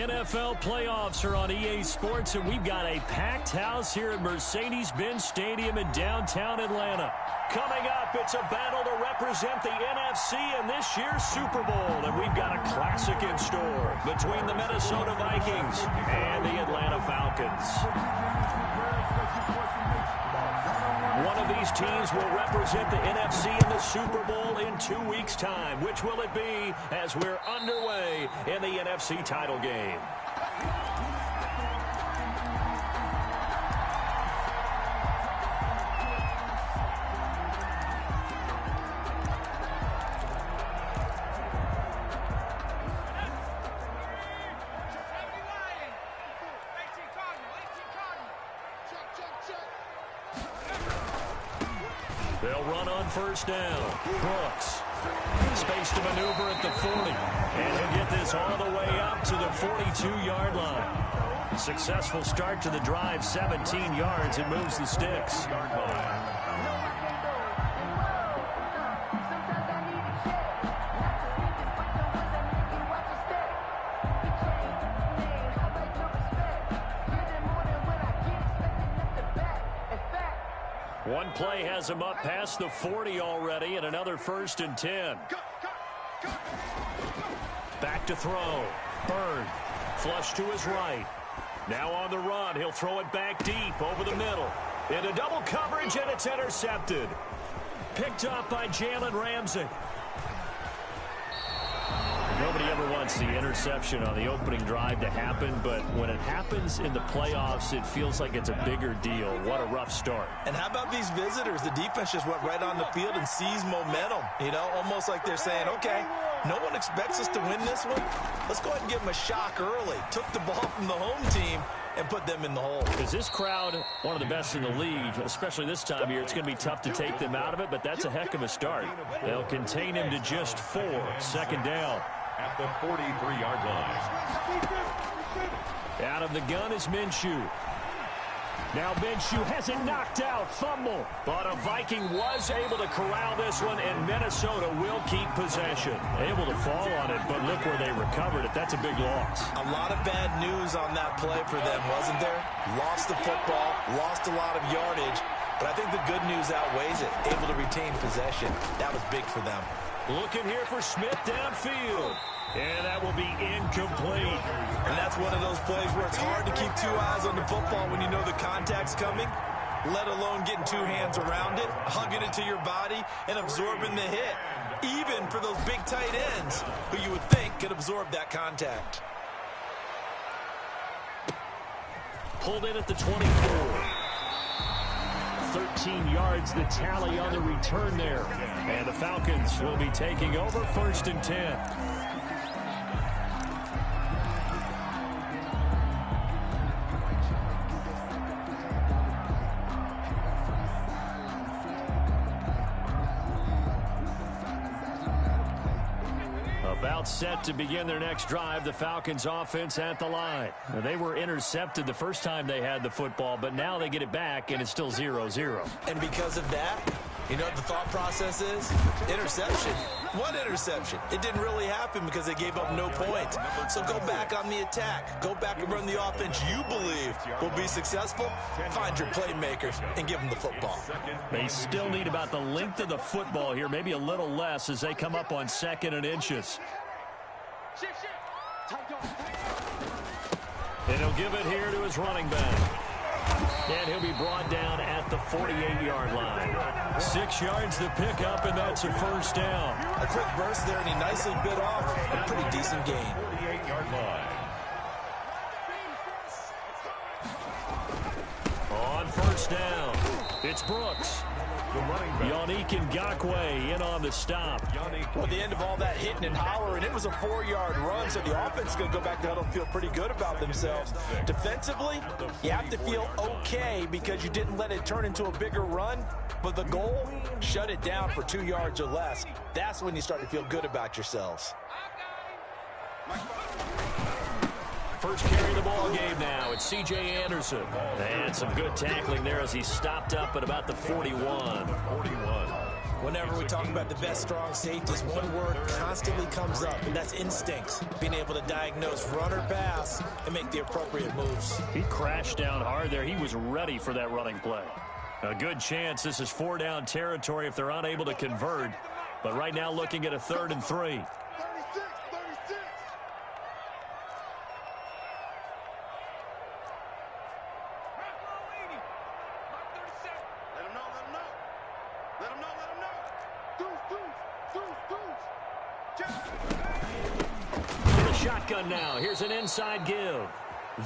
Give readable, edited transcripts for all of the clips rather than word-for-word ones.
NFL playoffs are on EA Sports, and we've got a packed house here at Mercedes-Benz Stadium in downtown Atlanta. Coming up, it's a battle to represent the NFC in this year's Super Bowl, and we've got a classic in store between the Minnesota Vikings and the Atlanta Falcons. One of these teams will represent the NFC in the Super Bowl in 2 weeks' time. Which will it be as we're underway in the NFC title game? They'll run on first down. Brooks. Space to maneuver at the 40. And he'll get this all the way up to the 42-yard line. Successful start to the drive, 17 yards, and moves the sticks. One play has him up past the 40 already, and another 1st and 10. Back to throw. Bird. Flush to his right. Now on the run. He'll throw it back deep over the middle. Into double coverage, and it's intercepted. Picked up by Jalen Ramsey. Nobody ever wants the interception on the opening drive to happen, but when it happens in the playoffs, it feels like it's a bigger deal. What a rough start. And how about these visitors? The defense just went right on the field and seized momentum. You know, almost like they're saying, okay, no one expects us to win this one. Let's go ahead and give them a shock early. Took the ball from the home team and put them in the hole. Is this crowd one of the best in the league, especially this time of year? It's going to be tough to take them out of it, but that's a heck of a start. They'll contain him to just 4. 2nd down. At the 43-yard line. Out of the gun is Minshew. Now Minshew has it knocked out. Fumble. But a Viking was able to corral this one, and Minnesota will keep possession. Able to fall on it, but look where they recovered it. That's a big loss. A lot of bad news on that play for them, wasn't there? Lost the football, lost a lot of yardage, but I think the good news outweighs it. Able to retain possession. That was big for them. Looking here for Smith downfield. And that will be incomplete. And that's one of those plays where it's hard to keep 2 eyes on the football when you know the contact's coming, let alone getting 2 hands around it, hugging it to your body, and absorbing the hit. Even for those big tight ends who you would think could absorb that contact. Pulled in at the 24. 13 yards, the tally on the return there. And the Falcons will be taking over 1st and 10. About set to begin their next drive, the Falcons offense at the line. Now, they were intercepted the first time they had the football, but now they get it back, and it's still 0-0. And because of that, you know what the thought process is? Interception. One interception. It didn't really happen because they gave up no points. So go back on the attack. Go back and run the offense you believe will be successful. Find your playmakers and give them the football. They still need about the length of the football here, maybe a little less as they come up on 2nd and inches. And he'll give it here to his running back. And he'll be brought down at the 48-yard line. 6 yards to pick up, and that's a 1st down. A quick burst there, and he nicely bit off a pretty decent gain. 48-yard line. On 1st down, it's Brooks. Yannick Ngakoue in on the stop. Well, at the end of all that hitting and hollering, it was a 4-yard run, so the offense is going to go back to huddle and feel pretty good about themselves. Defensively, you have to feel okay because you didn't let it turn into a bigger run, but the goal, shut it down for 2 yards or less. That's when you start to feel good about yourselves. First carry of the ball game now. It's C.J. Anderson. And some good tackling there as he stopped up at about the 41. Whenever we talk about the best strong safeties, one word constantly comes up, and that's instincts. Being able to diagnose run or pass and make the appropriate moves. He crashed down hard there. He was ready for that running play. A good chance this is 4-down territory if they're unable to convert. But right now looking at a 3rd and 3. Shotgun now. Here's an inside give.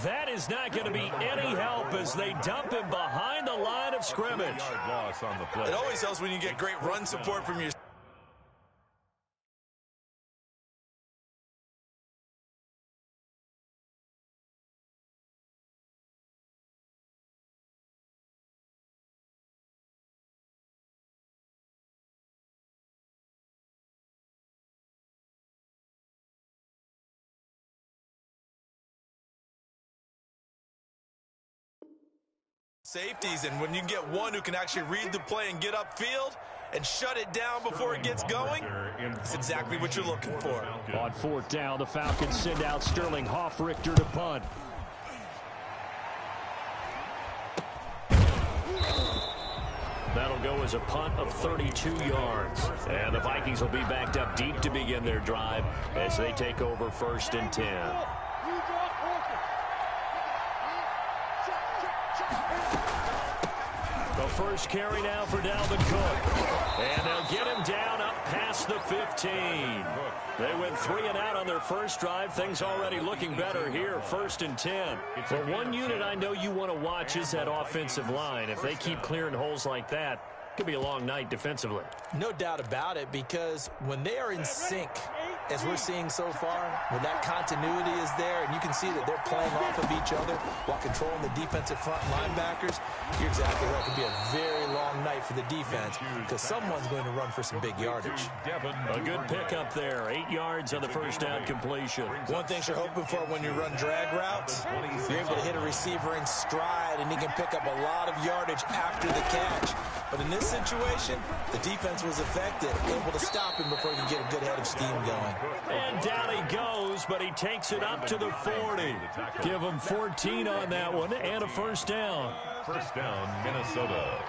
That is not going to be any help as they dump him behind the line of scrimmage. It always helps when you get great run support from your... safeties, and when you get one who can actually read the play and get upfield and shut it down before it gets going, that's exactly what you're looking for. On 4th down, the Falcons send out Sterling Hoffrichter to punt. That'll go as a punt of 32 yards. And the Vikings will be backed up deep to begin their drive as they take over 1st and 10. The first carry now for Dalvin Cook. And they'll get him down up past the 15. They went 3 and out on their first drive. Things already looking better here, 1st and 10. But one unit I know you want to watch is that offensive line. If they keep clearing holes like that, it could be a long night defensively. No doubt about it, because when they are in sync, as we're seeing so far, when that continuity is there, and you can see that they're playing off of each other while controlling the defensive front linebackers, you're exactly right. It could be a very long night for the defense because someone's going to run for some big yardage. A good pickup there. 8 yards on the first down completion. One thing you're hoping for when you run drag routes, you're able to hit a receiver in stride, and he can pick up a lot of yardage after the catch. But in this situation, the defense was effective, able to stop him before he could get a good head of steam going. And down he goes, but he takes it up to the 40. Give him 14 on that one and a first down. First down, Minnesota.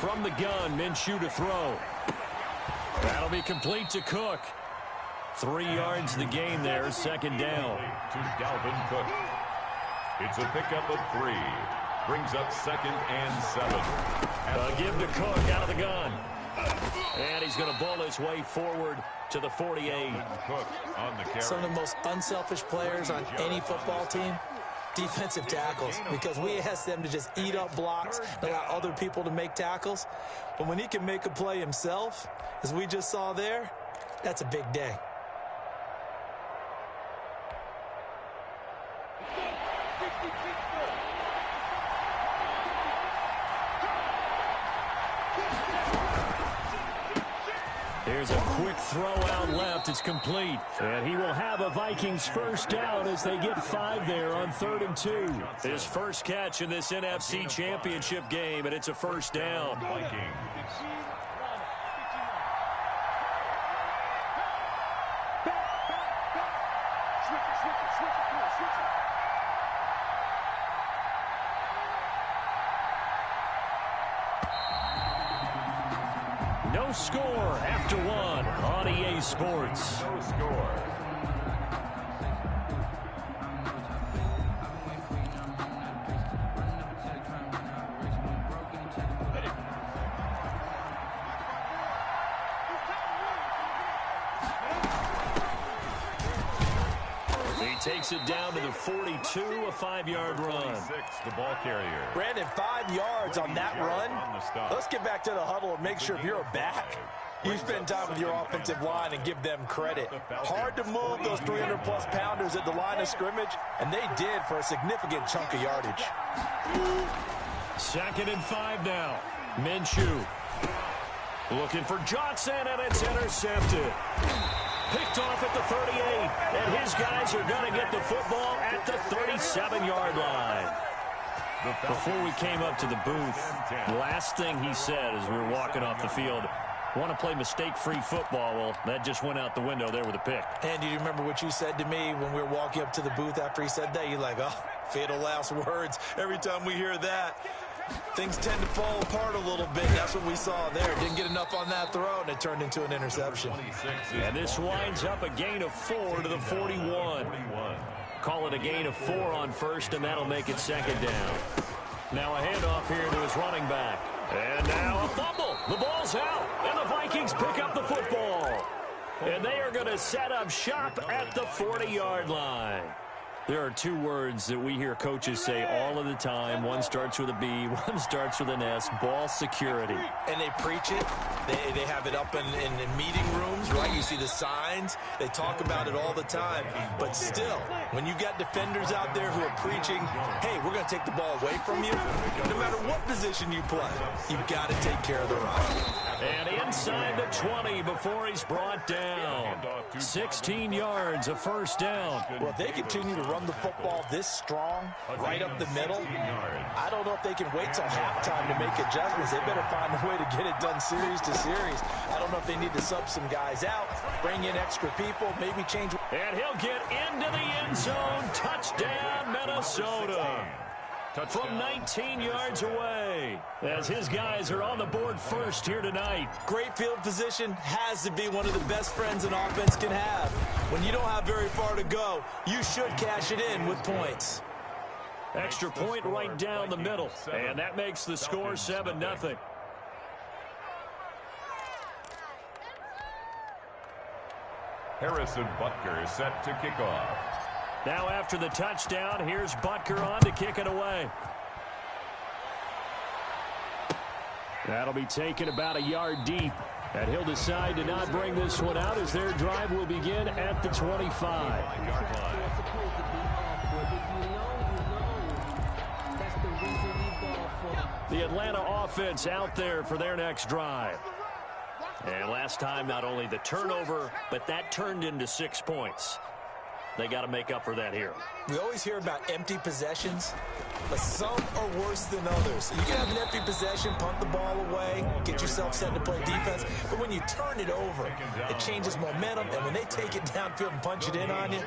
From the gun, Minshew to throw. That'll be complete to Cook. 3 yards the gain there, 2nd down. To Dalvin Cook. It's a pickup of 3. Brings up 2nd and 7. Give to Cook out of the gun. And he's going to bowl his way forward to the 48. Cook on the carry. Some of the most unselfish players on any football team, defensive tackles, because we ask them to just eat up blocks and allow other people to make tackles. But when he can make a play himself, as we just saw there, that's a big day. There's a quick throw out left. It's complete. And he will have a Vikings first down as they get 5 there on 3rd and 2. His first catch in this NFC Championship game, and it's a first down. Vikings. No score after 1 on EA Sports. No score. He takes it down to the 42, a 5-yard run. 6, the ball carrier. Brandon, 5 yards on that run. Let's get back to the huddle and make sure if you're a back, you spend time with your offensive line and give them credit. Hard to move those 300-plus pounders at the line of scrimmage, and they did for a significant chunk of yardage. 2nd and 5 now. Minshew looking for Johnson, and it's intercepted. Picked off at the 38, and his guys are going to get the football at the 37-yard line. Before we came up to the booth, the last thing he said as we were walking off the field, want to play mistake-free football. Well, that just went out the window there with a pick. And do you remember what you said to me when we were walking up to the booth after he said that? You're like, oh, fatal last words. Every time we hear that, things tend to fall apart a little bit. That's what we saw there. Didn't get enough on that throw, and it turned into an interception. And this winds up a gain of 4 to the 41. Call it a gain of 4 on first, and that'll make it second down. Now a handoff here to his running back. And now a fumble. The ball's out, and the Vikings pick up the football. And they are going to set up shop at the 40-yard line. There are two words that we hear coaches say all of the time. One starts with a B, one starts with an S, ball security. And they preach it. They have it up in meeting rooms, right? You see the signs. They talk about it all the time. But still, when you've got defenders out there who are preaching, hey, we're going to take the ball away from you, no matter what position you play, you've got to take care of the run. And inside the 20 before he's brought down. 16 yards, a first down. Well, if they continue to run the football this strong, right up the middle, I don't know if they can wait till halftime to make adjustments. They better find a way to get it done series to series. I don't know if they need to sub some guys out, bring in extra people, maybe change. And he'll get into the end zone. Touchdown, Minnesota. From 19 yards away, as his guys are on the board first here tonight. Great field position has to be one of the best friends an offense can have. When you don't have very far to go, you should cash it in with points. Extra point right down the middle, and that makes the score 7-0. Harrison Butker set to kick off. Now after the touchdown, here's Butker on to kick it away. That'll be taken about a yard deep. And he'll decide to not bring this one out as their drive will begin at the 25. The Atlanta offense out there for their next drive. And last time, not only the turnover, but that turned into 6 points. They got to make up for that here. We always hear about empty possessions, but some are worse than others. You can have an empty possession, punt the ball away, get yourself set to play defense, but when you turn it over, it changes momentum, and when they take it downfield and punch it in on you,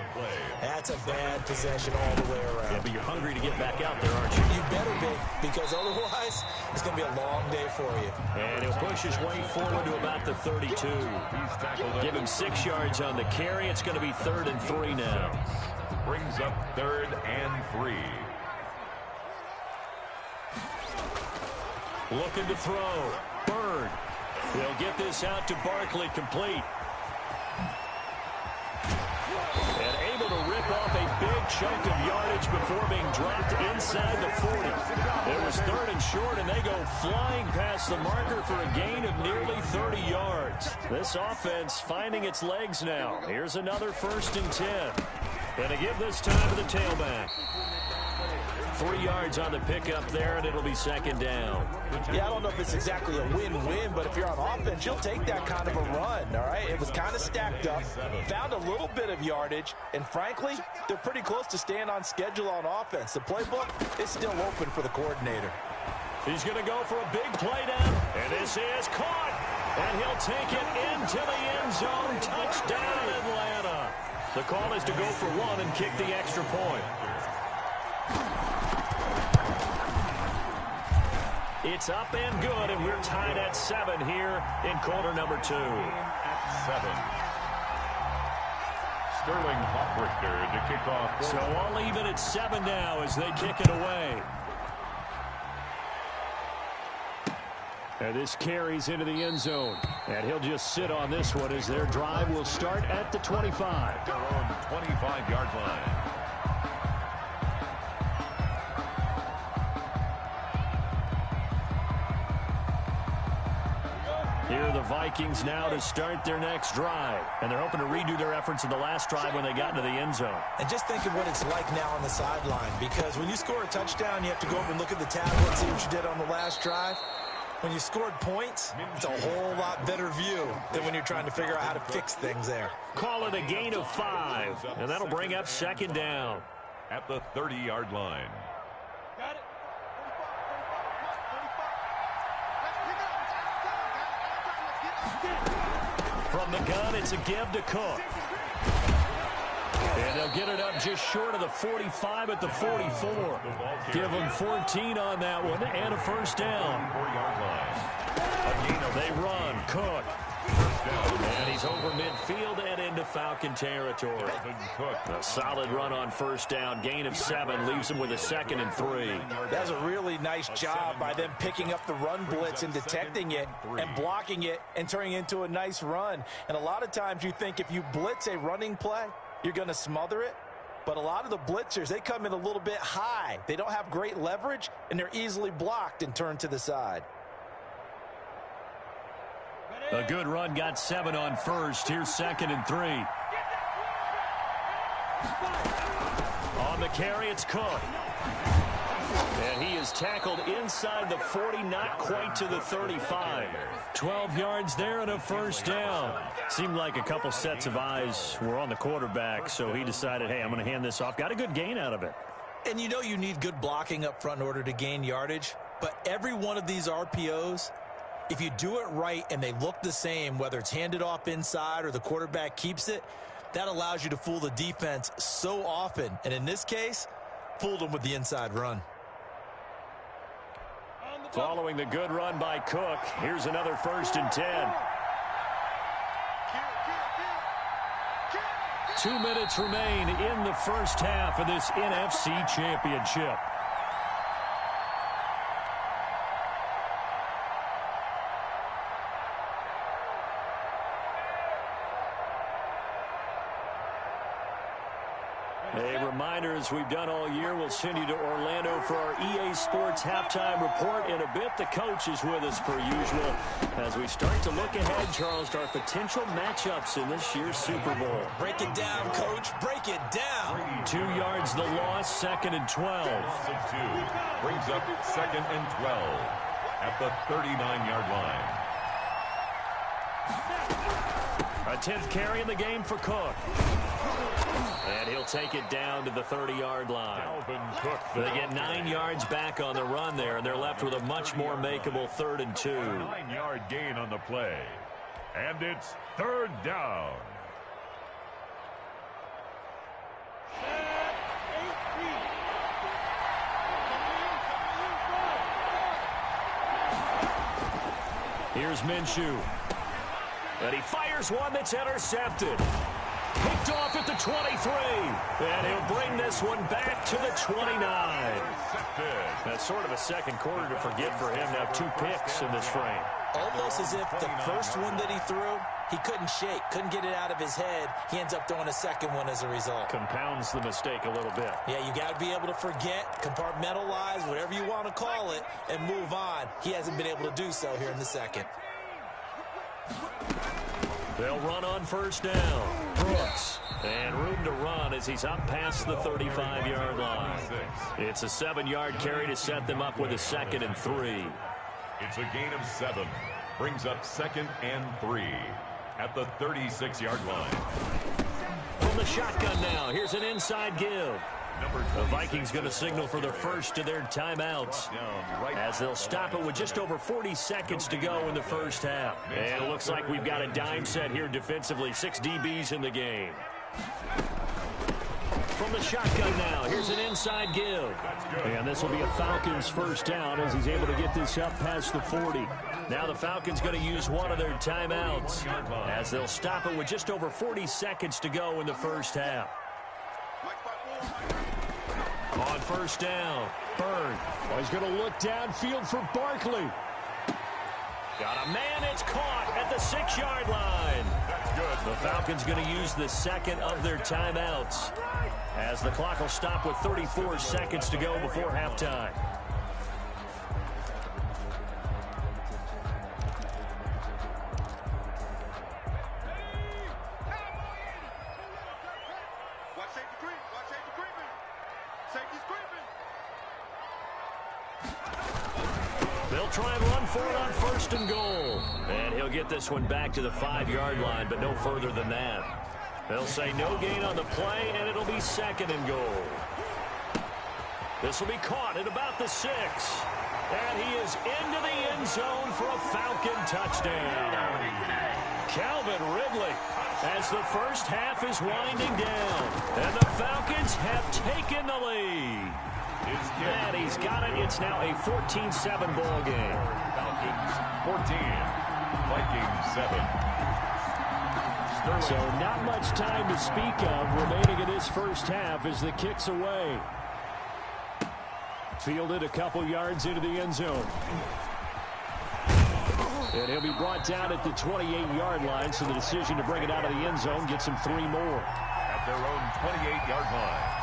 that's a bad possession all the way around. Yeah, but you're hungry to get back out there, aren't you? You better be, because otherwise, it's going to be a long day for you. And he'll push his way forward to about the 32. Give him 6 yards on the carry. It's going to be 3rd and 3 now. Brings up 3rd and 3. Looking to throw. Bird. They'll get this out to Barkley, complete. And able to rip off a big chunk of yardage before being dropped inside the 40. It was 3rd and short, and they go flying past the marker for a gain of nearly 30 yards. This offense finding its legs now. Here's another 1st and 10. And to give this time to the tailback. 3 yards on the pickup there, and it'll be 2nd down. Yeah, I don't know if it's exactly a win-win, but if you're on offense, you'll take that kind of a run, all right? It was kind of stacked up, found a little bit of yardage, and frankly, they're pretty close to staying on schedule on offense. The playbook is still open for the coordinator. He's going to go for a big play down, and this is caught, and he'll take it into the end zone. Touchdown, Atlanta. The call is to go for 1 and kick the extra point. It's up and good, and we're tied at 7 here in quarter number 2. At 7. Sterling Hoffrichter to kick off. So all even at 7 now as they kick it away. And this carries into the end zone. And he'll just sit on this one as their drive will start at the 25. Their own 25-yard line. Here are the Vikings now to start their next drive. And they're hoping to redo their efforts in the last drive when they got into the end zone. And just think of what it's like now on the sideline, because when you score a touchdown, you have to go over and look at the tablet, see what you did on the last drive. When you scored points, it's a whole lot better view than when you're trying to figure out how to fix things there. Call it a gain of 5, and that'll bring up 2nd down. At the 30-yard line. Got it. From the gun, it's a give to Cook. And they'll get it up just short of the 45 at the 44. Give them 14 on that one and a first down. They run. Cook. And he's over midfield and into Falcon territory. A solid run on first down. Gain of 7 leaves him with a 2nd and 3. That's a really nice job by them picking up the run blitz and detecting it and blocking it and turning it into a nice run. And a lot of times you think if you blitz a running play, you're going to smother it. But a lot of the blitzers, they come in a little bit high. They don't have great leverage, and they're easily blocked and turned to the side. A good run, got 7 on first. Here's 2nd and 3. On the carry, it's Cook. And he is tackled inside the 40, not quite to the 35. 12 yards there and a first down. Seemed like a couple sets of eyes were on the quarterback, so he decided, hey, I'm going to hand this off. Got a good gain out of it. And you know you need good blocking up front in order to gain yardage, but every one of these RPOs, if you do it right and they look the same, whether it's handed off inside or the quarterback keeps it, that allows you to fool the defense so often. And in this case, fooled them with the inside run. Following the good run by Cook, here's another 1st and 10. 2 minutes remain in the first half of this NFC Championship. A reminder, as we've done all year, we'll send you to Orlando for our EA Sports halftime report. In a bit, the coach is with us per usual as we start to look ahead, Charles, to our potential matchups in this year's Super Bowl. Break it down, Coach. Break it down. 2 yards the loss, 2nd and 12. Brings up 2nd and 12 at the 39-yard line. A 10th carry in the game for Cook. And he'll take it down to the 30-yard line. They get 9 yards back on the run there, and they're left with a much more makeable 3rd and 2. 9-yard gain on the play. And it's 3rd down. Here's Minshew. And he fires one that's intercepted. Picked off at the 23. And he'll bring this one back to the 29. That's sort of a second quarter to forget for him. Now 2 picks in this frame. Almost as if the first one that he threw, he couldn't shake, couldn't get it out of his head. He ends up throwing a second one as a result. Compounds the mistake a little bit. Yeah, you got to be able to forget, compartmentalize, whatever you want to call it, and move on. He hasn't been able to do so here in the second. They'll run on first down. Brooks. And room to run as he's up past the 35-yard line. It's a 7-yard carry to set them up with a 2nd and 3. It's a gain of 7. Brings up 2nd and 3 at the 36-yard line. From the shotgun now, here's an inside give. The Vikings going to signal for the first of their timeouts as they'll stop it with just over 40 seconds to go in the first half. And it looks like we've got a dime set here defensively. 6 DBs in the game. From the shotgun now, here's an inside give. And this will be a Falcons first down as he's able to get this up past the 40. Now the Falcons going to use one of their timeouts as they'll stop it with just over 40 seconds to go in the first half. On first down, Bird. Oh, he's going to look downfield for Barkley. Got a man, it's caught at the 6-yard line. That's good. The Falcons going to use the second of their timeouts as the clock will stop with 34 seconds to go before halftime. They'll try and run for it on first and goal. And he'll get this one back to the 5-yard line, but no further than that. They'll say no gain on the play, and it'll be 2nd and goal. This will be caught at about the 6. And he is into the end zone for a Falcon touchdown. Calvin Ridley, as the first half is winding down. And the Falcons have taken the lead. And he's got it. It's now a 14-7 ball game. Falcons 14, Vikings 7. So not much time to speak of remaining in this first half as the kick's away. Fielded a couple yards into the end zone. And he'll be brought down at the 28-yard line, so the decision to bring it out of the end zone gets him 3 more. At their own 28-yard line.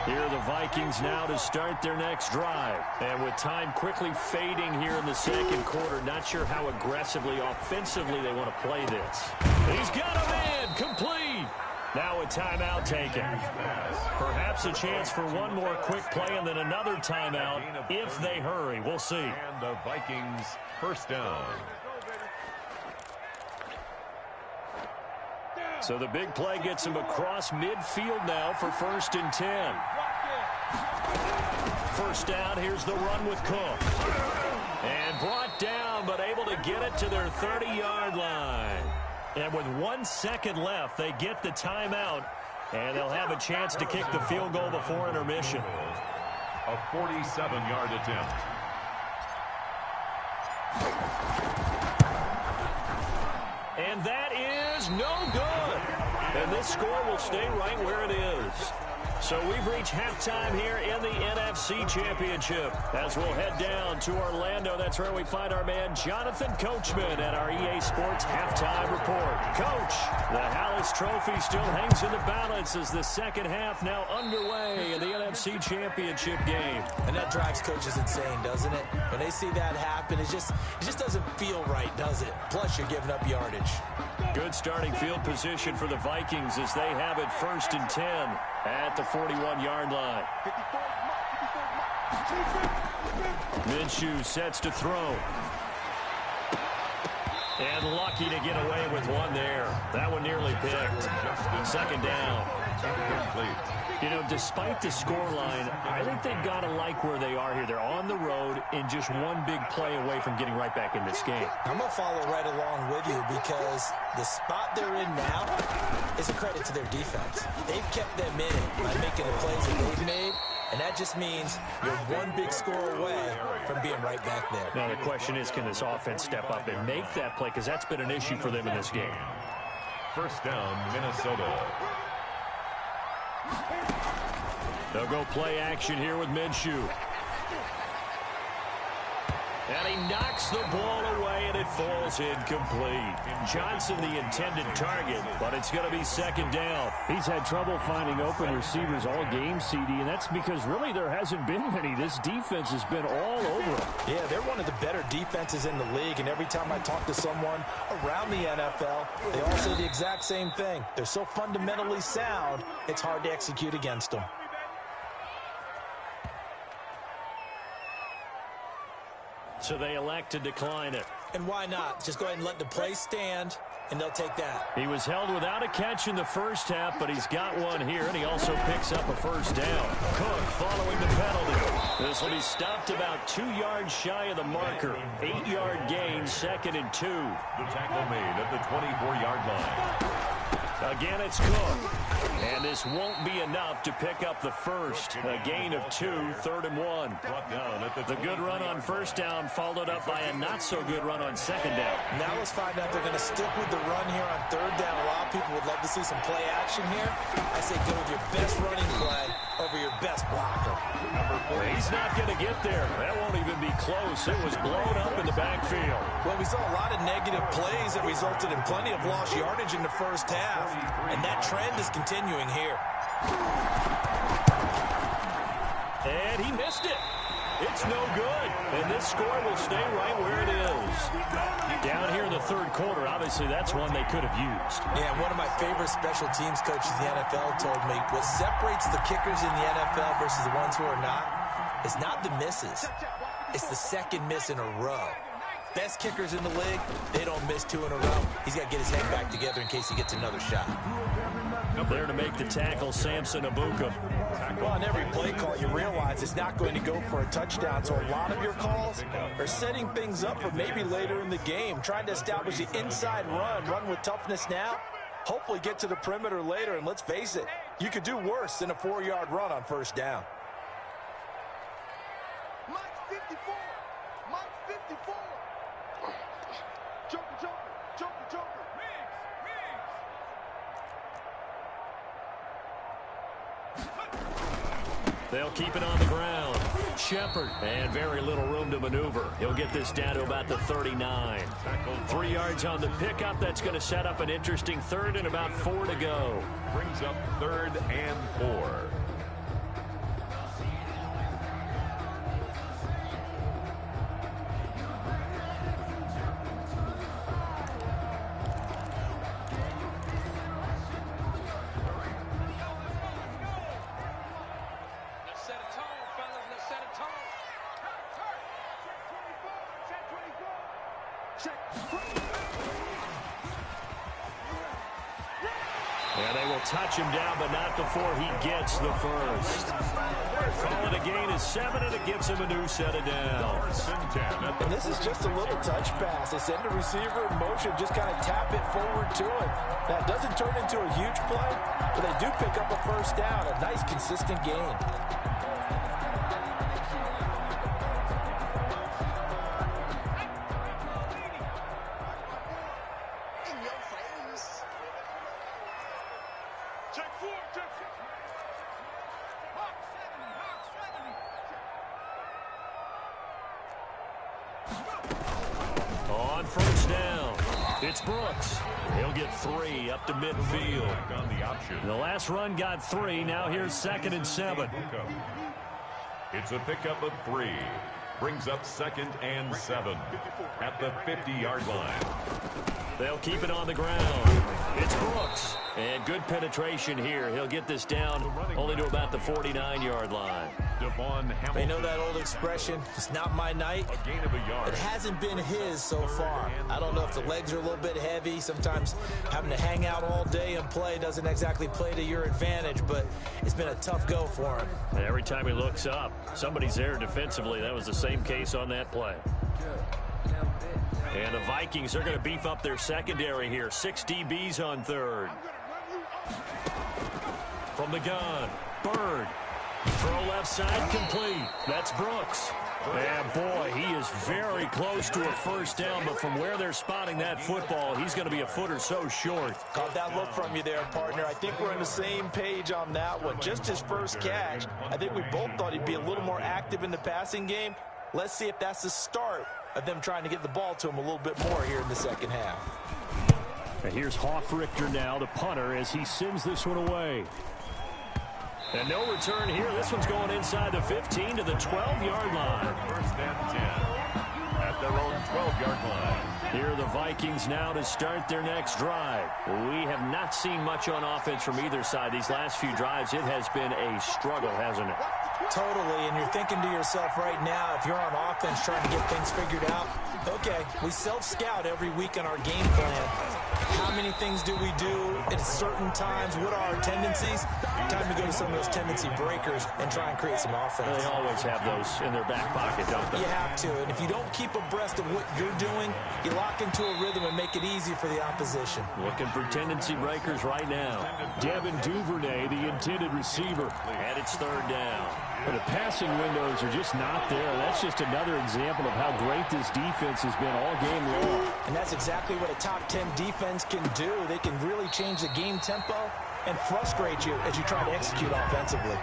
Here are the Vikings now to start their next drive. And with time quickly fading here in the second quarter, not sure how aggressively, offensively they want to play this. He's got a man complete. Now a timeout taken. Perhaps a chance for one more quick play and then another timeout if they hurry. We'll see. And the Vikings first down. So the big play gets him across midfield now for 1st and 10. First down, here's the run with Cook. And brought down, but able to get it to their 30-yard line. And with 1 second left, they get the timeout, and they'll have a chance to kick the field goal before intermission. A 47-yard attempt. And that is no good. And this score will stay right where it is. So we've reached halftime here in the NFC Championship. As we'll head down to Orlando, that's where we find our man Jonathan Coachman at our EA Sports Halftime Report. Coach, the Hallis Trophy still hangs in the balance as the second half now underway in the NFC Championship game. And that drives coaches insane, doesn't it? When they see that happen, it just doesn't feel right, does it? Plus, you're giving up yardage. Good starting field position for the Vikings as they have it 1st and 10 at the 41-yard line. Minshew sets to throw. And lucky to get away with one there. That one nearly picked. Second down. You know, despite the scoreline, I think they've got to like where they are here. They're on the road and just one big play away from getting right back in this game. I'm going to follow right along with you because the spot they're in now is a credit to their defense. They've kept them in it by making the plays that they've made, and that just means you're one big score away from being right back there. Now the question is, can this offense step up and make that play? Because that's been an issue for them in this game. First down, Minnesota. They'll go play action here with Minshew. And he knocks the ball away, and it falls incomplete. Johnson, the intended target, but it's going to be second down. He's had trouble finding open receivers all game, CD, and that's because really there hasn't been many. This defense has been all over them. Yeah, they're one of the better defenses in the league, and every time I talk to someone around the NFL, they all say the exact same thing. They're so fundamentally sound, it's hard to execute against them. So they elect to decline it. And why not? Just go ahead and let the play stand, and they'll take that. He was held without a catch in the first half, but he's got one here, and he also picks up a first down. Cook following the penalty. This will be stopped about 2 yards shy of the marker. 8-yard gain, 2nd and 2. The tackle made at the 24-yard line. Again, it's Cook. And this won't be enough to pick up the first. A gain of 2, 3rd and 1. Brought down at The good run on first down followed up by a not-so-good run on second down. Now let's find out if they're going to stick with the run here on 3rd down. A lot of people would love to see some play action here. I say go with your best running play over your best blocker. He's not going to get there. That won't even be close. It was blown up in the backfield. Well, we saw a lot of negative plays that resulted in plenty of lost yardage in the first half, and that trend is continuing here. And he missed it. It's no good. And this score will stay right where it is. Down here in the 3rd quarter, obviously that's one they could have used. Yeah, one of my favorite special teams coaches in the NFL told me what separates the kickers in the NFL versus the ones who are not is not the misses. It's the second miss in a row. Best kickers in the league, they don't miss 2 in a row. He's got to get his head back together in case he gets another shot. There to make the tackle, Samson Abuka. Well, on every play call, you realize it's not going to go for a touchdown, so a lot of your calls are setting things up for maybe later in the game, trying to establish the inside run with toughness now, hopefully get to the perimeter later, and let's face it, you could do worse than a 4-yard run on first down. Mike 54. Mike 54. Joker, Joker, Joker, Joker. They'll keep it on the ground. Shepard, and very little room to maneuver. He'll get this down to about the 39. 3 yards on the pickup. That's going to set up an interesting third and about 4 to go. Brings up 3rd and 4. And they will touch him down, but not before he gets the first. Call it a gain of 7, and it gives him a new set of downs. And this is just a little touch pass. They send the receiver in motion, just kind of tap it forward to him. That doesn't turn into a huge play, but they do pick up a first down. A nice, consistent gain. On first down, it's Brooks. He'll get 3 up to midfield. The last run got 3. Now here's 2nd and 7. It's a pickup of 3. Brings up 2nd and 7 at the 50-yard line. They'll keep it on the ground. It's Brooks. And good penetration here. He'll get this down only to about the 49-yard line. They know that old expression, it's not my night. A gain of a yard. It hasn't been his so far. I don't know if the legs are a little bit heavy. Sometimes having to hang out all day and play doesn't exactly play to your advantage, but it's been a tough go for him. And every time he looks up, somebody's there defensively. That was the same case on that play. And the Vikings are going to beef up their secondary here. 6 DBs on 3rd. From the gun, Bird. Throw left side complete. That's Brooks. And boy, he is very close to a first down, but from where they're spotting that football, he's going to be a foot or so short. Caught that look from you there, partner. I think we're on the same page on that one. Just his first catch. I think we both thought he'd be a little more active in the passing game. Let's see if that's the start of them trying to get the ball to him a little bit more here in the second half. And here's Hoffrichter now, the punter, as he sends this one away. And no return here. This one's going inside the 15 to the 12-yard line. First and 10 at their own 12-yard line. Here are the Vikings now to start their next drive. We have not seen much on offense from either side. These last few drives, it has been a struggle, hasn't it? Totally, and you're thinking to yourself right now, if you're on offense trying to get things figured out, okay, we self-scout every week on our game plan. How many things do we do at certain times? What are our tendencies? Time to go to some of those tendency breakers and try and create some offense. They always have those in their back pocket, don't they? You have to, and if you don't keep abreast of what you're doing, you lock into a rhythm and make it easy for the opposition. Looking for tendency breakers right now. Devin Duvernay, the intended receiver. And it's 3rd down. But the passing windows are just not there. That's just another example of how great this defense has been all game long. And that's exactly what a top 10 defense can do. They can really change the game tempo and frustrate you as you try to execute offensively.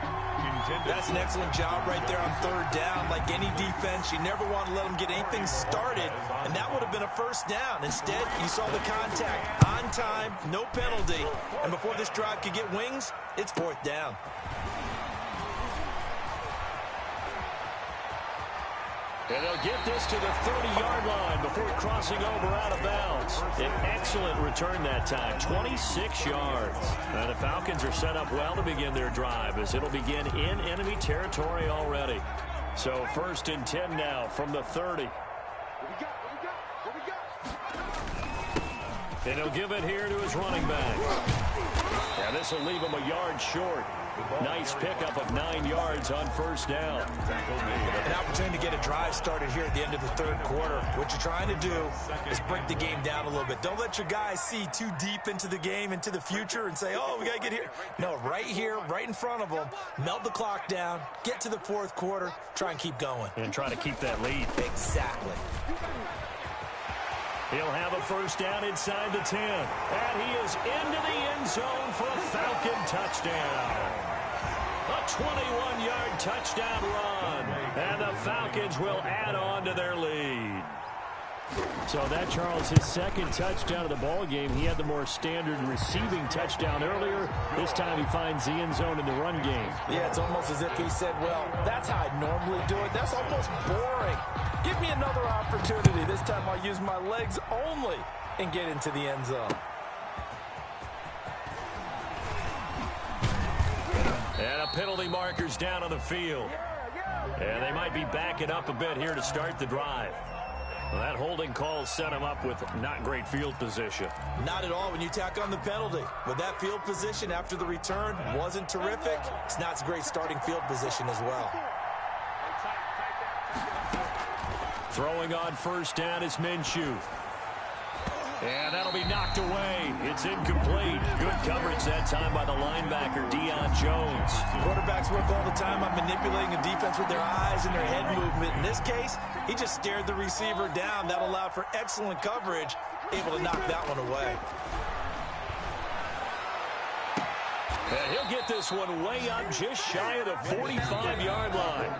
That's an excellent job right there on 3rd down. Like any defense, you never want to let them get anything started, and that would have been a first down. Instead, you saw the contact on time, no penalty, and before this drive could get wings, it's 4th down. And they'll get this to the 30-yard line before crossing over out of bounds. An excellent return that time, 26 yards. Now the Falcons are set up well to begin their drive as it'll begin in enemy territory already. So 1st and 10 now from the 30. And he'll give it here to his running back. Yeah, this will leave him a yard short. Nice pickup of 9 yards on first down. An opportunity to get a drive started here at the end of the third quarter. What you're trying to do is break the game down a little bit. Don't let your guys see too deep into the game, into the future, and say, oh, we got to get here. No, right here, right in front of them, melt the clock down, get to the fourth quarter, try and keep going. And try to keep that lead. Exactly. He'll have a first down inside the 10. And he is into the end zone for a Falcon touchdown. A 21-yard touchdown run. And the Falcons will add on to their lead. So that, Charles, his second touchdown of the ball game. He had the more standard receiving touchdown earlier. This time he finds the end zone in the run game. Yeah, it's almost as if he said, well, that's how I normally do it. That's almost boring. Give me another opportunity. This time I'll use my legs only and get into the end zone. And a penalty marker's down on the field. And they might be backing up a bit here to start the drive. Well, that holding call set him up with not great field position. Not at all when you tack on the penalty. With that field position after the return wasn't terrific. It's not a great starting field position as well. Throwing on first down is Minshew. And that'll be knocked away. It's incomplete. Good coverage that time by the linebacker, Deion Jones. Quarterbacks work all the time on manipulating a defense with their eyes and their head movement. In this case, he just stared the receiver down. That allowed for excellent coverage, able to knock that one away. And he'll get this one way up just shy of the 45-yard line.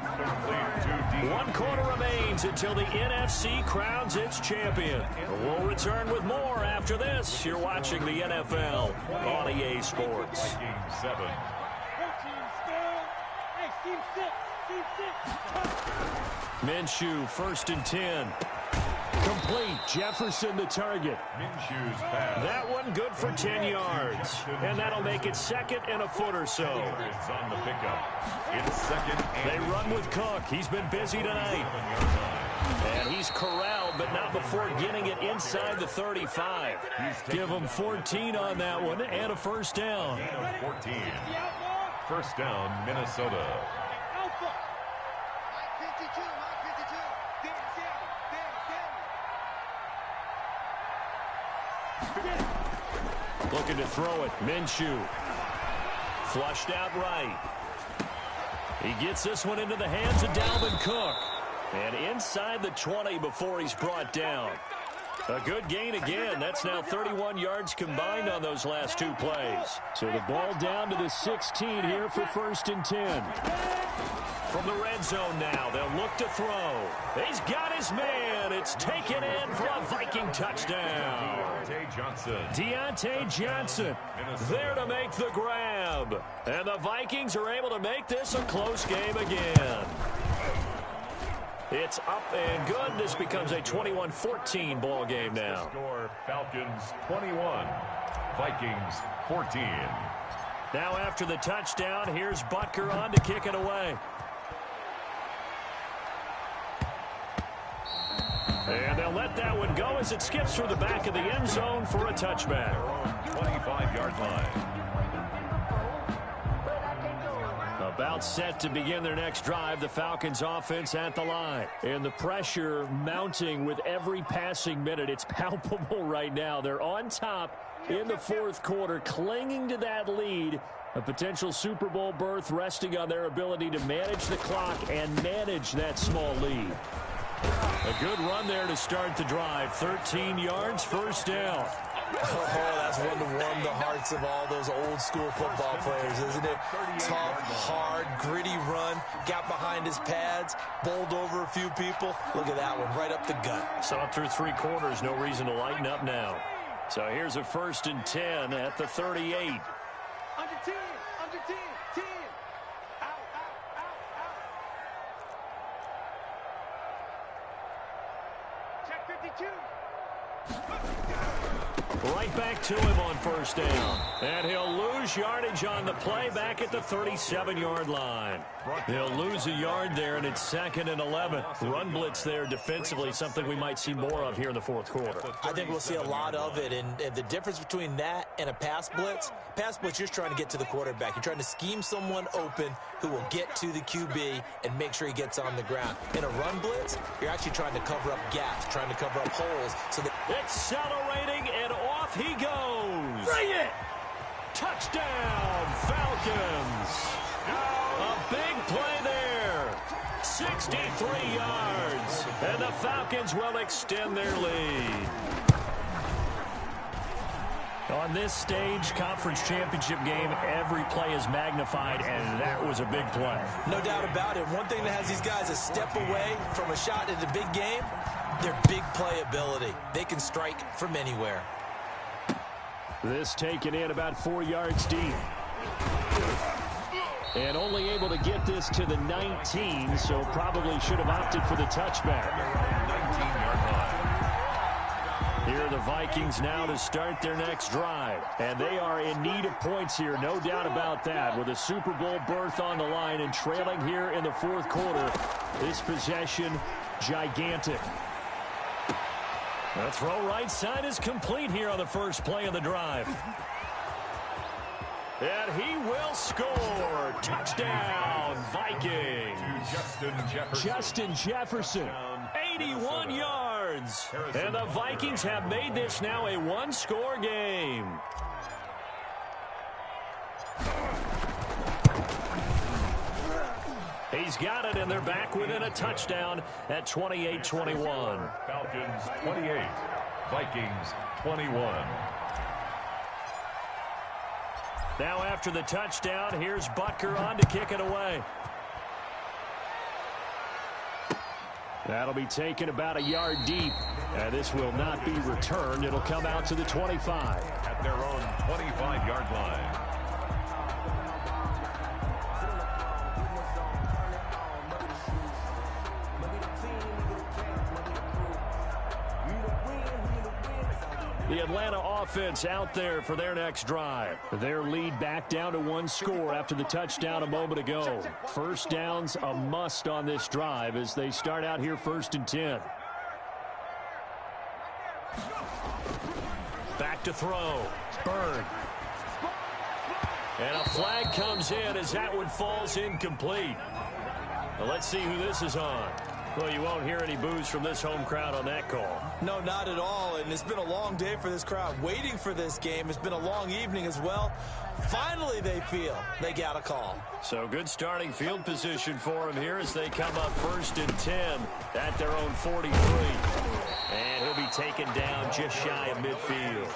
1 quarter remains until the NFC crowns its champion. We'll return with more after this. You're watching the NFL on EA Sports. 7. Minshew, 1st and 10. Complete. Jefferson the target. Minshew's pass. That one good for 10 yards. And that'll make it 2nd and a foot or so. It's on the pickup. It's 2nd and They run with Cook. He's been busy tonight. And he's corralled, but not before getting it inside the 35. Give him 14 on that one and a first down. 14. First down, Minnesota. Looking to throw it. Minshew. Flushed out right. He gets this one into the hands of Dalvin Cook. And inside the 20 before he's brought down. A good gain again. That's now 31 yards combined on those last 2 plays. So the ball down to the 16 here for 1st and 10. From the red zone now, they'll look to throw. He's got his man. It's taken in for a Viking touchdown. Deontay Johnson there to make the grab. And the Vikings are able to make this a close game again. It's up and good. This becomes a 21-14 ball game now. Score Falcons 21, Vikings 14. Now after the touchdown, here's Butker on to kick it away. And they'll let that one go as it skips through the back of the end zone for a touchback. 25-yard line. About set to begin their next drive, the Falcons offense at the line. And the pressure mounting with every passing minute. It's palpable right now. They're on top in the 4th quarter, clinging to that lead. A potential Super Bowl berth resting on their ability to manage the clock and manage that small lead. A good run there to start the drive. 13 yards, first down. Oh, that's one to warm the hearts of all those old school football players, isn't it? Tough, hard, gritty run. Got behind his pads, bowled over a few people. Look at that one, right up the gut. Saw through 3 quarters, no reason to lighten up now. So here's a 1st and 10 at the 38. Under 10, under 10, 10. Out, out, out, out. Check 52. Right back to him on first down. And he'll lose yardage on the play back at the 37-yard line. He'll lose a yard there, and it's 2nd and 11. Run blitz there defensively, something we might see more of here in the fourth quarter. I think we'll see a lot of it, and the difference between that and a pass blitz, you're just trying to get to the quarterback. You're trying to scheme someone open who will get to the QB and make sure he gets on the ground. In a run blitz, you're actually trying to cover up gaps, trying to cover up holes. So that accelerating, and off he goes. Bring it! Touchdown, Falcons. A big play there. 63 yards. And the Falcons will extend their lead. On this stage, conference championship game, every play is magnified, and that was a big play. No doubt about it. One thing that has these guys a step away from a shot at the big game, their big play ability. They can strike from anywhere. This taken in about 4 yards deep. And only able to get this to the 19, so probably should have opted for the touchback. 19-yard line. Here are the Vikings now to start their next drive. And they are in need of points here, no doubt about that. With a Super Bowl berth on the line and trailing here in the fourth quarter, this possession gigantic. The throw right side is complete here on the first play of the drive. And he will score. Touchdown, Vikings. Justin Jefferson. 81 yards. And the Vikings have made this now a one-score game. He's got it, and they're back within a touchdown at 28-21. Falcons 28, Vikings 21. Now after the touchdown, here's Butker on to kick it away. That'll be taken about a yard deep. And this will not be returned. It'll come out to the 25. At their own 25-yard line. The Atlanta offense out there for their next drive. Their lead back down to one score after the touchdown a moment ago. First down's a must on this drive as they start out here 1st and 10. Back to throw. Bird. And a flag comes in as that one falls incomplete. Well, let's see who this is on. Well, you won't hear any boos from this home crowd on that call. No, not at all, and it's been a long day for this crowd waiting for this game. It's been a long evening as well. Finally, they feel they got a call. So good starting field position for them here as they come up 1st and 10 at their own 43. And he'll be taken down just shy of midfield.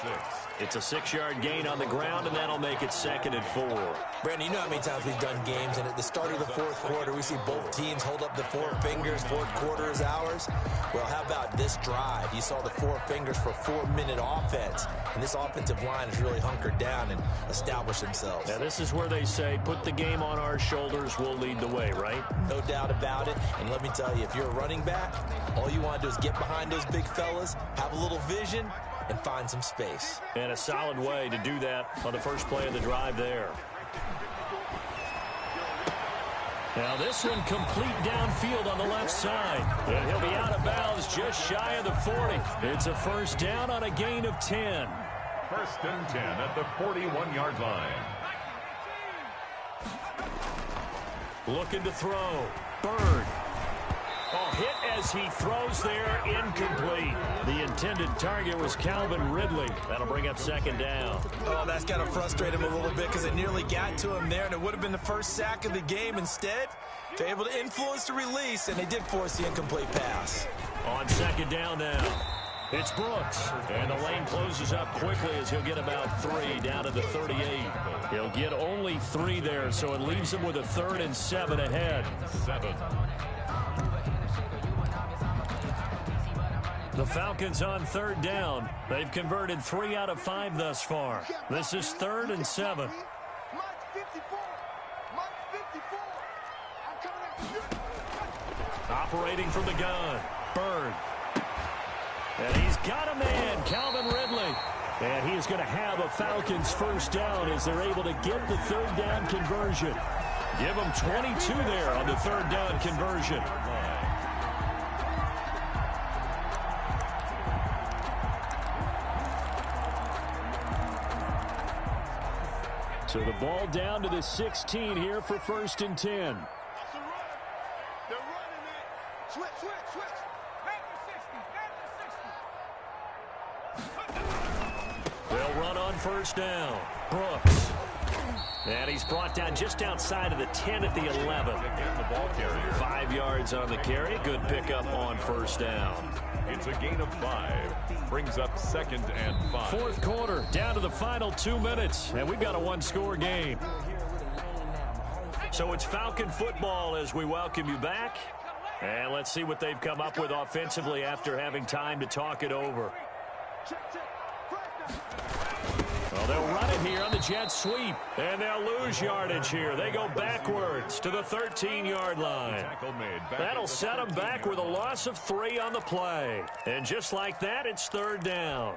It's a 6-yard gain on the ground, and that'll make it 2nd and 4. Brandon, you know how many times we've done games, and at the start of the fourth quarter, we see both teams hold up the 4 fingers, fourth quarter is ours. Well, how about this drive? You saw the 4 fingers for 4-minute offense, and this offensive line has really hunkered down and established themselves. Now, this is where they say, put the game on our shoulders, we'll lead the way, right? No doubt about it, and let me tell you, if you're a running back, all you want to do is get behind those big fellas, have a little vision, and find some space. And a solid way to do that on the first play of the drive there. Now this one complete downfield on the left side. And he'll be out of bounds just shy of the 40. It's a first down on a gain of 10. 1st and 10 at the 41-yard line. Looking to throw. Bird. Oh, hit as he throws there, incomplete. The intended target was Calvin Ridley. That'll bring up 2nd down. Oh, that's got to frustrate him a little bit because it nearly got to him there, and it would have been the first sack of the game. Instead, they're able to influence the release, and they did force the incomplete pass. On 2nd down now, it's Brooks. And the lane closes up quickly as he'll get about 3 down to the 38. He'll get only 3 there, so it leaves him with a 3rd and 7 ahead. 7. The Falcons on 3rd down. They've converted 3 out of 5 thus far. This is 3rd and 7. Operating from the gun. Bird. And he's got a man, Calvin Ridley. And he is going to have a Falcons first down as they're able to get the third down conversion. Give them 22 there on the third down conversion. So the ball down to the 16 here for 1st and 10. They're running, man. Switch. Back to 60. They'll run on first down. Brooks. And he's brought down just outside of the 10 at the 11. The ball carrier. 5 yards on the carry. Good pickup on first down. It's a gain of 5. Brings up 2nd and 5. Fourth quarter, down to the final 2 minutes, and we've got a one-score game. So it's Falcon football as we welcome you back. And let's see what they've come up with offensively after having time to talk it over. Well, they'll run it here on the jet sweep, and they'll lose yardage here. They go backwards to the 13-yard line. That'll set them back with a loss of 3 on the play. And just like that, it's third down.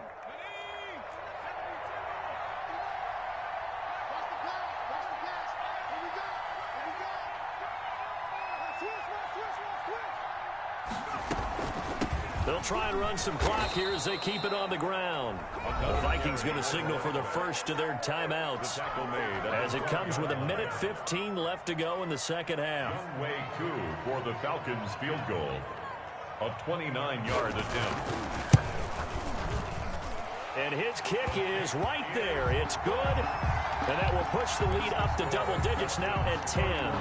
They'll try and run some clock here as they keep it on the ground. The Vikings going to signal for the first of their timeouts as it comes with 1:15 left to go in the second half. Way coup for the Falcons field goal. A 29-yard attempt. And his kick is right there. It's good. And that will push the lead up to double digits now at 10.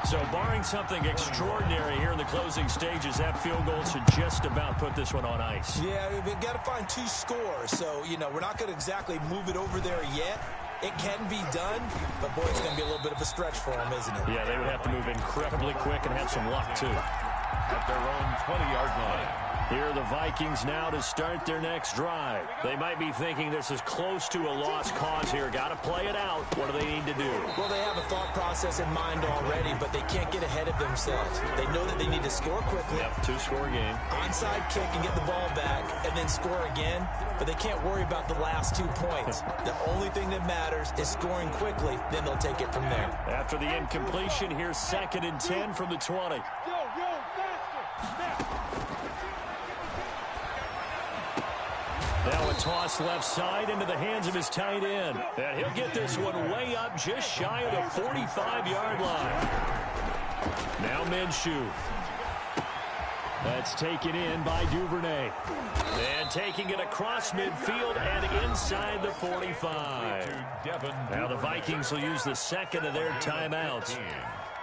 So barring something extraordinary here in the closing stages, that field goal should just about put this one on ice. Yeah, we've got to find 2 scores. So, we're not going to exactly move it over there yet. It can be done, but, boy, it's going to be a little bit of a stretch for them, isn't it? Yeah, they would have to move incredibly quick and have some luck, too. At their own 20-yard line. Here are the Vikings now to start their next drive. They might be thinking this is close to a lost cause here. Got to play it out. What do they need to do? Well, they have a thought process in mind already, but they can't get ahead of themselves. They know that they need to score quickly. Yep, 2-score game. Onside kick and get the ball back and then score again, but they can't worry about the last 2 points. The only thing that matters is scoring quickly, then they'll take it from there. After the incompletion, here's 2nd and 10 from the 20. Now a toss left side into the hands of his tight end. And he'll get this one way up just shy of the 45-yard line. Now Minshew. That's taken in by Duvernay. And taking it across midfield and inside the 45. Now the Vikings will use the second of their timeouts,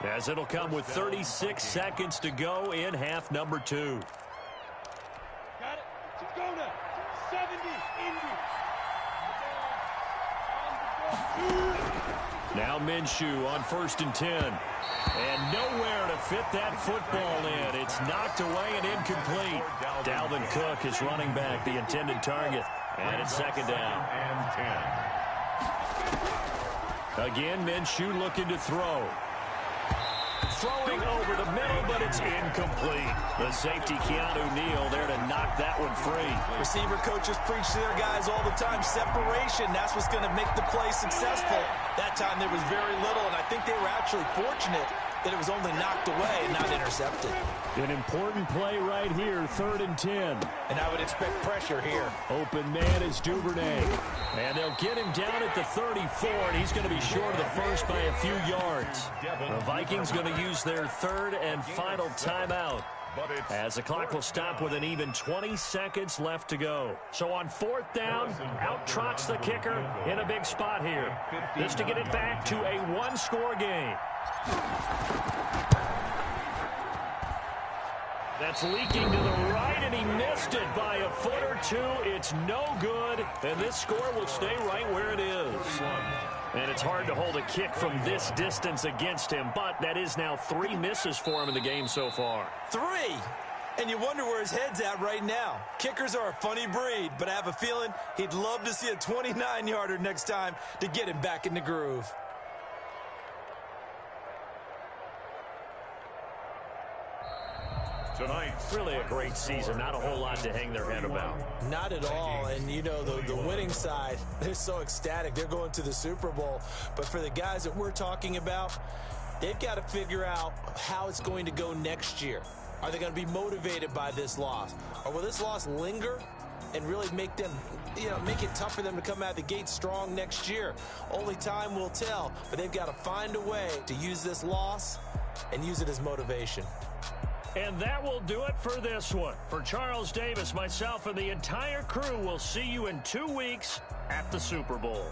as it'll come with 36 seconds to go in half number 2. Got it. To go now. 70, Indy. Now Minshew on 1st and 10. And nowhere to fit that football in. It's knocked away and incomplete. Dalvin Cook is running back, the intended target. And it's 2nd down. And 10. Again, Minshew looking to throw. Throwing over the middle, but it's incomplete. The safety, Keanu Neal, there to knock that one free. Receiver coaches preach to their guys all the time. Separation, that's what's going to make the play successful. That time there was very little, and I think they were actually fortunate that it was only knocked away and not intercepted. An important play right here, 3rd and 10. And I would expect pressure here. Open man is Duvernay. And they'll get him down at the 34, and he's going to be short of the first by a few yards. The Vikings going to use their 3rd and final timeout, as the clock will stop with an even 20 seconds left to go. So on 4th down, out trots the kicker in a big spot here. This to get it back to a 1-score game. That's leaking to the right, and he missed it by a foot or 2. It's no good, and this score will stay right where it is. And it's hard to hold a kick from this distance against him, but that is now 3 misses for him in the game so far. 3? And you wonder where his head's at right now. Kickers are a funny breed, but I have a feeling he'd love to see a 29-yarder next time to get him back in the groove. To tonight. Really a great season. Not a whole lot to hang their head about. Not at all. And, you know, the winning side, they're so ecstatic. They're going to the Super Bowl. But for the guys that we're talking about, they've got to figure out how it's going to go next year. Are they going to be motivated by this loss? Or will this loss linger and really make them, make it tough for them to come out the gate strong next year? Only time will tell, but they've got to find a way to use this loss and use it as motivation. And that will do it for this one. For Charles Davis, myself, and the entire crew, we'll see you in 2 weeks at the Super Bowl.